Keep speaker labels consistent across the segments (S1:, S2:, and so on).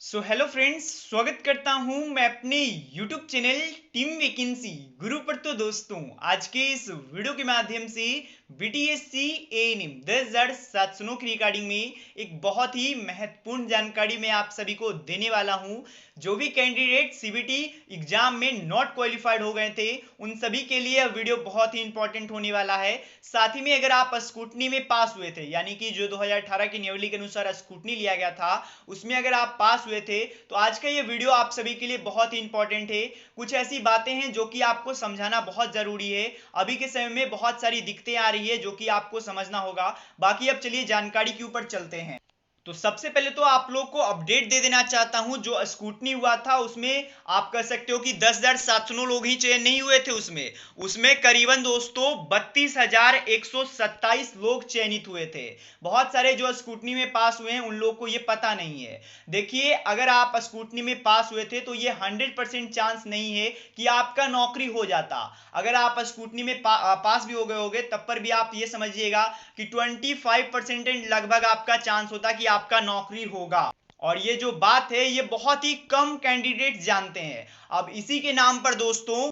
S1: Hello friends, स्वागत करता हूं मैं अपने यूट्यूब चैनल टीम वैकेंसी गुरु पर। तो दोस्तों, आज के इस वीडियो के माध्यम से बीटीएससी एएनएम 10,700 नौकरी रिगार्डिंग में एक बहुत ही महत्वपूर्ण जानकारी मैं आप सभी को देने वाला हूं। जो भी कैंडिडेट सीबीटी एग्जाम में नॉट क्वालिफाइड हो गए थे, उन सभी के लिए यह वीडियो बहुत ही इंपॉर्टेंट होने वाला है। साथ ही में अगर आप स्कूटनी में पास हुए थे, यानी कि जो 2018 की नियमावली के अनुसार स्कूटनी लिया गया था, उसमें अगर आप पास हुए थे तो आज का ये वीडियो आप सभी के लिए बहुत ही इंपॉर्टेंट है। कुछ ऐसी बातें हैं जो कि आपको समझाना बहुत जरूरी है। अभी के समय में बहुत सारी दिक्कतें आ रही है जो कि आपको समझना होगा। बाकी अब चलिए जानकारी के ऊपर चलते हैं। तो सबसे पहले तो आप लोग को अपडेट दे देना चाहता हूं, जो स्कूटनी हुआ था उसमें आप कह सकते हो कि 10,700 लोग ही चयन नहीं हुए थे। उसमें करीबन दोस्तों 32,127 लोग चयनित हुए थे। बहुत सारे जो स्कूटनी में पास हुए हैं उन लोगों को ये पता नहीं है। देखिए, अगर आप स्कूटनी में पास हुए थे तो ये 100% चांस नहीं है कि आपका नौकरी हो जाता। अगर आप स्कूटनी में पास भी हो गए होगे तब पर भी आप ये समझिएगा कि 25% लगभग आपका चांस होता कि आपका नौकरी होगा। और ये जो बात है ये बहुत ही कम कैंडिडेट जानते हैं। अब इसी के नाम पर दोस्तों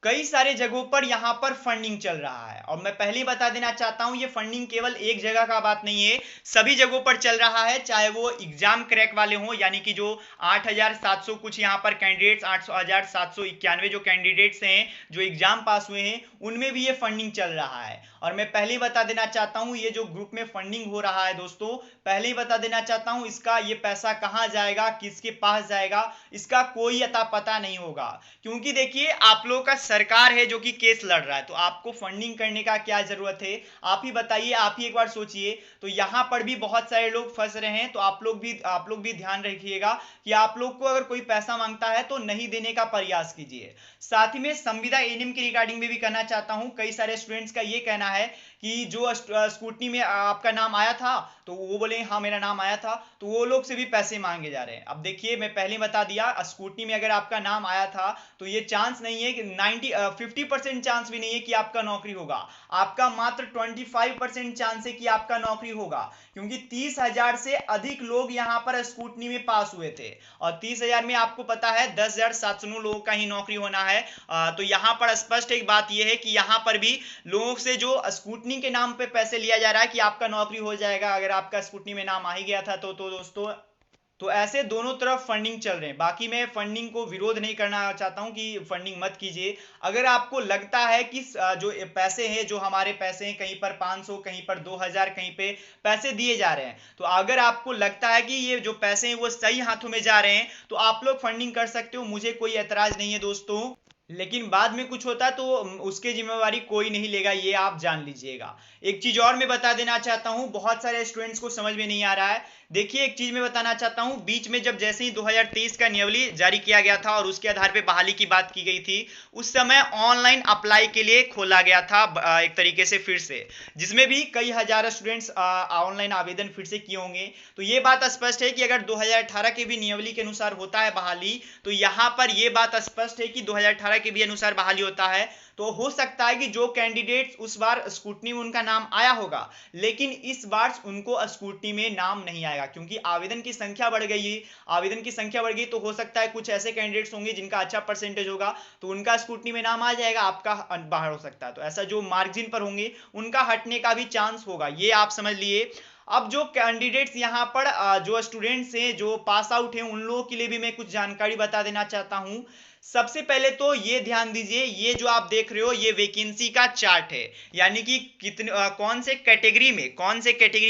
S1: कई सारे जगहों पर यहां पर फंडिंग चल रहा है। और मैं पहले ही बता देना चाहता हूं, ये फंडिंग केवल एक जगह का बात नहीं है, सभी जगहों पर चल रहा है। चाहे वो एग्जाम क्रैक वाले हों, यानी कि जो 8,700 कुछ यहां पर कैंडिडेट्स, 8,791 जो कैंडिडेट्स हैं जो एग्जाम पास हुए हैं, उनमें भी ये फंडिंग चल रहा है। और मैं पहले ही बता देना चाहता हूं, ये जो ग्रुप में फंडिंग हो रहा है दोस्तों, पहले ही बता देना चाहता हूं, इसका ये पैसा कहां जाएगा, किसके पास जाएगा, इसका कोई अता पता नहीं होगा। क्योंकि देखिए, आप लोगों का सरकार है जो कि केस लड़ रहा है, तो आपको फंडिंग करने का क्या जरूरत है? आप ही बताइए, आप ही एक बार सोचिए। तो यहां पर भी बहुत सारे लोग फंस रहे हैं, तो आप लोग भी ध्यान रखिएगा कि आप लोग को अगर कोई पैसा मांगता है तो नहीं देने का प्रयास कीजिए। साथ ही में संविदा एनिम की रिगार्डिंग में भी कहना चाहता हूं, कई सारे स्टूडेंट्स का ये कहना है कि जो स्कूटनी में आपका नाम आया था तो वो बोले हाँ मेरा नाम आया था, तो वो लोग से भी पैसे मांगे जा रहे हैं। अब देखिए, मैं पहले बता दिया, स्कूटनी में अगर आपका नाम आया था तो ये चांस नहीं है कि 50% चांस भी नहीं है कि आपका नौकरी होगा। आपका मात्र 25% चांस है कि आपका नौकरी होगा, क्योंकि 30,000 से अधिक लोग यहां पर स्कूटनी में पास हुए थे। और 30,000 में आपको पता है 10,700 लोगों का ही नौकरी होना है। तो यहां पर स्पष्ट एक बात यह है कि यहां पर भी लोगों से जो स्कूटनी के नाम पे पैसे लिया जा रहा है कि आपका नौकरी हो जाएगा अगर आपका स्कूटनी में नाम आ ही गया था। तो दोस्तों, तो ऐसे दोनों तरफ फंडिंग चल रहे हैं। बाकी मैं फंडिंग को विरोध नहीं करना चाहता हूं कि फंडिंग मत कीजिए। अगर आपको लगता है कि जो पैसे हैं, जो हमारे पैसे हैं, कहीं पर 500, कहीं पर 2,000, कहीं पे पैसे दिए जा रहे हैं, तो अगर आपको लगता है कि ये जो पैसे हैं वो सही हाथों में जा रहे हैं तो आप लोग फंडिंग कर सकते हो, मुझे कोई एतराज नहीं है दोस्तों। लेकिन बाद में कुछ होता है तो उसकी जिम्मेवारी कोई नहीं लेगा, ये आप जान लीजिएगा। एक चीज और मैं बता देना चाहता हूं, बहुत सारे स्टूडेंट्स को समझ में नहीं आ रहा है। देखिए, एक चीज मैं बताना चाहता हूं, बीच में जब जैसे ही 2023 का नियमावली जारी किया गया था और उसके आधार पे बहाली की बात की गई थी, उस समय ऑनलाइन अप्लाई के लिए खोला गया था एक तरीके से फिर से, जिसमें भी कई हजार स्टूडेंट्स ऑनलाइन आवेदन फिर से किए होंगे। तो ये बात स्पष्ट है कि अगर 2018 के भी नियमावली के अनुसार होता है बहाली, तो यहां पर यह बात स्पष्ट है कि 2018 के भी अनुसार बहाली होता है। तो हो सकता है कि जो कैंडिडेट्स उस बार स्कूटनी में उनका नाम आया होगा, लेकिन इस बार उनको स्कूटनी में नाम नहीं आएगा, क्योंकि आवेदन की संख्या बढ़ गई है। आवेदन की संख्या बढ़ गई तो हो सकता है कुछ ऐसे कैंडिडेट्स होंगे जिनका अच्छा परसेंटेज होगा, तो उनका स्कूटनी में नाम आ जाएगा, आपका बाहर हो सकता है। तो ऐसा जो मार्जिन पर होंगे उनका हटने का भी चांस होगा, ये आप समझ लिए। अब जो कैंडिडेट्स यहाँ पर जो स्टूडेंट्स हैं जो पास आउट हैं, उन लोगों के लिए भी मैं कुछ जानकारी बता देना चाहता हूं। सबसे पहले तो ये ध्यान दीजिए, ये जो आप देख रहे हो ये वैकेंसी का चार्ट है, यानी कि कितने कौन से कैटेगरी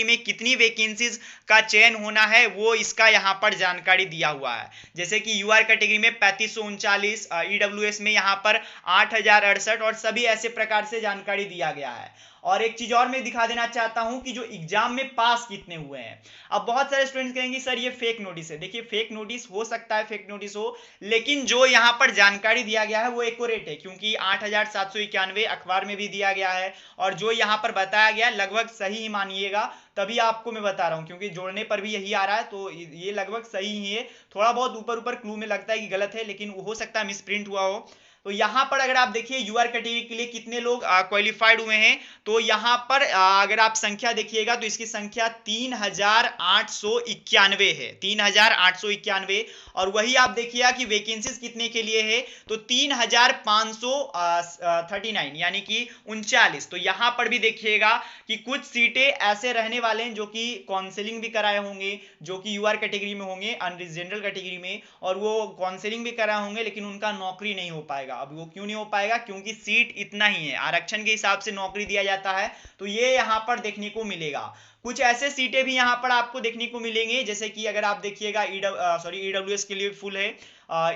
S1: में कितनी वैकेंसीज का चयन होना है वो इसका यहाँ पर जानकारी दिया हुआ है। जैसे कि यूआर कैटेगरी में 3539, ईडब्ल्यूएस में यहाँ पर 8,068 और सभी ऐसे प्रकार से जानकारी दिया गया है। और एक चीज और मैं दिखा देना चाहता हूं कि जो एग्जाम में पास कितने हुए हैं। अब बहुत सारे स्टूडेंट्स कहेंगे सर ये फेक नोटिस है। देखिए, फेक नोटिस हो सकता है, फेक नोटिस हो, लेकिन जो यहां पर जानकारी दिया गया है वो एक्यूरेट है, क्योंकि 8,791 अखबार में भी दिया गया है और जो यहां पर बताया गया लगभग सही ही मानिएगा। तभी आपको मैं बता रहा हूं, क्योंकि जोड़ने पर भी यही आ रहा है, तो ये लगभग सही ही है। थोड़ा बहुत ऊपर ऊपर क्लू में लगता है कि गलत है, लेकिन हो सकता है मिस प्रिंट हुआ हो। तो यहाँ पर अगर आप देखिए यूआर कैटेगरी के लिए कितने लोग क्वालिफाइड हुए हैं, तो यहाँ पर अगर आप संख्या देखिएगा तो इसकी संख्या 3891 है, 3891। और वही आप देखिएगा कि वैकेंसीज कितने के लिए है, तो 3539 यानी कि 39। तो यहाँ पर भी देखिएगा कि कुछ सीटें ऐसे रहने वाले हैं जो कि काउंसलिंग भी कराए होंगे, जो कि यूआर कैटेगरी में होंगे, जनरल कैटेगरी में, और वो काउंसलिंग भी कराए होंगे लेकिन उनका नौकरी नहीं हो पाएगा। अब वो क्यों नहीं हो पाएगा, क्योंकि सीट इतना ही है, आरक्षण के हिसाब से नौकरी दिया जाता है, तो ये यहाँ पर देखने को मिलेगा। कुछ ऐसे सीटें भी यहाँ पर आपको देखने को मिलेंगे, जैसे कि अगर आप देखिएगा ईडब्ल्यूएस के लिए फुल है,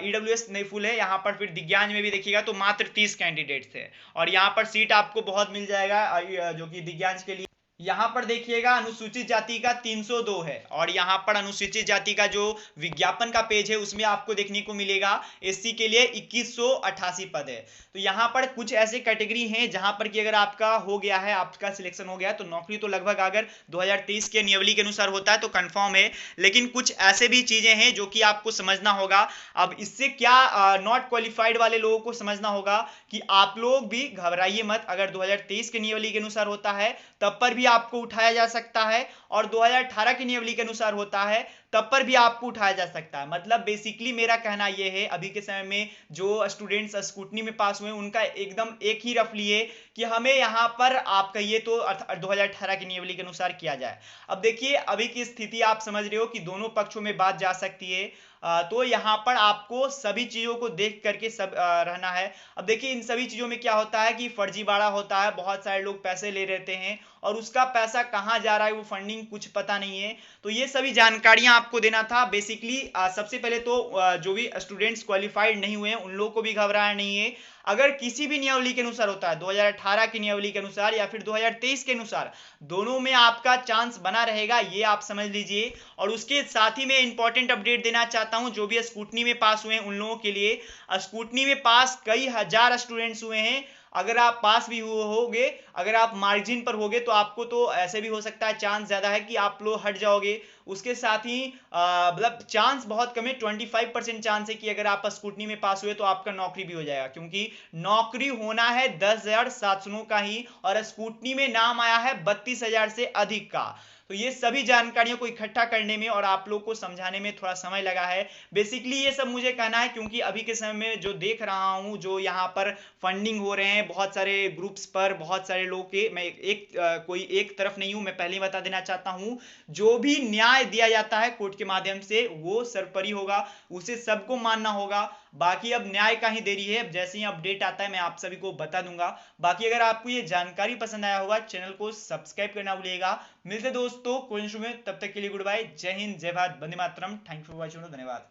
S1: ईडब्ल्यूएस नहीं फुल है यहाँ पर। फिर दिव्यांग में भी देखिएगा तो मात्र 30 कैंडिडेट्स है, और यहाँ पर सीट आपको बहुत मिल जाएगा जो कि दिव्यांग के लिए। यहाँ पर देखिएगा अनुसूचित जाति का 302 है, और यहाँ पर अनुसूचित जाति का जो विज्ञापन का पेज है उसमें आपको देखने को मिलेगा एससी के लिए 2188 पद है। तो यहाँ पर कुछ ऐसे कैटेगरी हैं जहां पर कि अगर आपका हो गया है, आपका सिलेक्शन हो गया, तो नौकरी तो लगभग अगर 2023 के नियमावली के अनुसार होता है तो कंफर्म है। लेकिन कुछ ऐसे भी चीजें हैं जो कि आपको समझना होगा। अब इससे क्या नॉट क्वालिफाइड वाले लोगों को समझना होगा कि आप लोग भी घबराइए मत, अगर 2023 के नियमावली के अनुसार होता है तब पर भी आपको उठाया जा सकता है, और 2018 की नियमावली के अनुसार होता है तब पर भी आपको उठाया जा सकता है। मतलब बेसिकली मेरा कहना यह है, अभी के समय में जो स्टूडेंट्स स्कूटनी में पास हुए उनका एकदम एक ही रफली है कि हमें यहाँ पर आप कहिए तो 2018 की नियमावली के अनुसार किया जाए। अब देखिए अभी की स्थिति आप समझ रहे हो कि दोनों पक्षों में बात जा सकती है, तो यहाँ पर आपको सभी चीजों को देख करके सब रहना है। अब देखिए इन सभी चीजों में क्या होता है कि फर्जीवाड़ा होता है, बहुत सारे लोग पैसे ले रहते हैं और उसका पैसा कहाँ जा रहा है, वो फंडिंग कुछ पता नहीं है। तो ये सभी जानकारियां आपको देना था बेसिकली। सबसे पहले तो जो भी स्टूडेंट्स क्वालिफाइड नहीं हुए हैं उन लोगों को भी घबराना नहीं है। अगर किसी भी नियमावली के अनुसार होता है, 2018 की नियमावली के अनुसार या फिर 2023 के अनुसार, दोनों में आपका चांस बना रहेगा, ये आप समझ लीजिए। और उसके साथ ही मैं इंपॉर्टेंट अपडेट देना चाहता हूं, जो भी स्कूटनी में पास हुए हैं उन लोगों के लिए। स्कूटनी में पास कई हजार स्टूडेंट्स हुए हैं। अगर आप पास भी होगे, अगर आप मार्जिन पर होगे, तो आपको तो ऐसे भी हो सकता है, चांस ज्यादा है कि आप लोग हट जाओगे। उसके साथ ही मतलब चांस बहुत कम है, 25% चांस है कि अगर आप स्कूटनी में पास हुए तो आपका नौकरी भी हो जाएगा, क्योंकि नौकरी होना है 10,700 का ही, और स्कूटनी में नाम आया है 32,000 से अधिक का। तो ये सभी जानकारियों को इकट्ठा करने में और आप लोग को समझाने में थोड़ा समय लगा है। बेसिकली ये सब मुझे कहना है क्योंकि अभी के समय में जो देख रहा हूं, जो यहाँ पर फंडिंग हो रहे हैं बहुत सारे ग्रुप्स पर, बहुत सारे लोग के, मैं कोई एक तरफ नहीं हूं, मैं पहले ही बता देना चाहता हूं, जो भी न्याय दिया जाता है कोर्ट के माध्यम से वो सर्वोपरि होगा, उसे सबको मानना होगा। बाकी अब न्याय का ही देरी है, जैसे ही अपडेट आता है मैं आप सभी को बता दूंगा। बाकी अगर आपको ये जानकारी पसंद आया होगा, चैनल को सब्सक्राइब करना भूलिएगा। मिलते दोस्तों कोई इशू में, तब तक के लिए गुड बाय, जय हिंद, जय Bharat, Vande Mataram, thank you for watching, धन्यवाद।